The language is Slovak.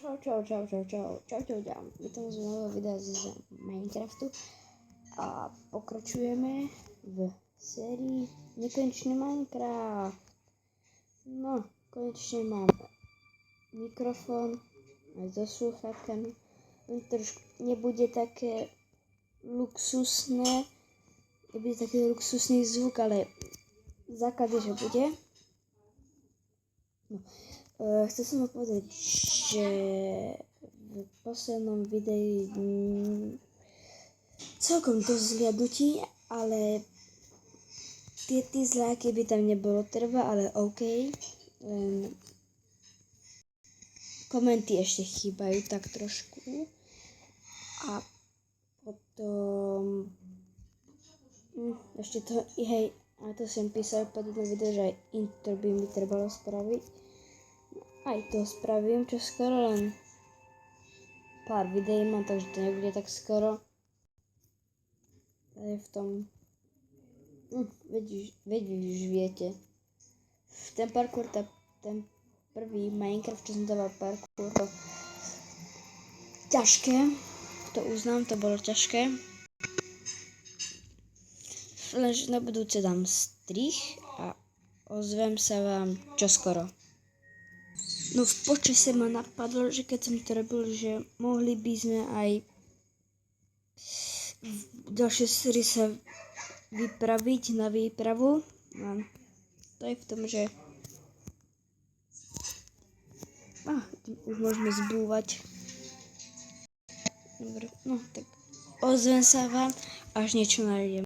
Čau. Vítam z nového videa z Minecraftu a pokračujeme v sérii Nekonečný Minecraft. No, konečne mám mikrofón aj so slúchadkami. Trošku nebude také luxusné, nebude taký luxusný zvuk, ale základ je, že bude. No. Chcel som vám povedať, že v poslednom videi celkom dosť zhliadnutí, ale tie zláky by tam nebolo treba, ale OK. Len komenty ešte chýbajú tak trošku. A potom ešte to, hej, a to som písal pod jedno video, že aj intro by mi trebalo spraviť. Aj to spravím čoskoro, len pár videí mám, takže to nebude tak skoro. Ale v tom, veď už viete. Ten parkour, ten prvý Minecraft, čo som dával parkour, to ťažké, to uznám, to bolo ťažké. Lenže na budúce dám strih a ozvem sa vám čoskoro. No v počase ma napadlo, že keď som to robil, že mohli by sme aj v ďalšej sérii sa vypraviť na výpravu. No, to je v tom, že už môžeme zbúvať. Dobre, no tak ozvem sa vám, až niečo nájdem.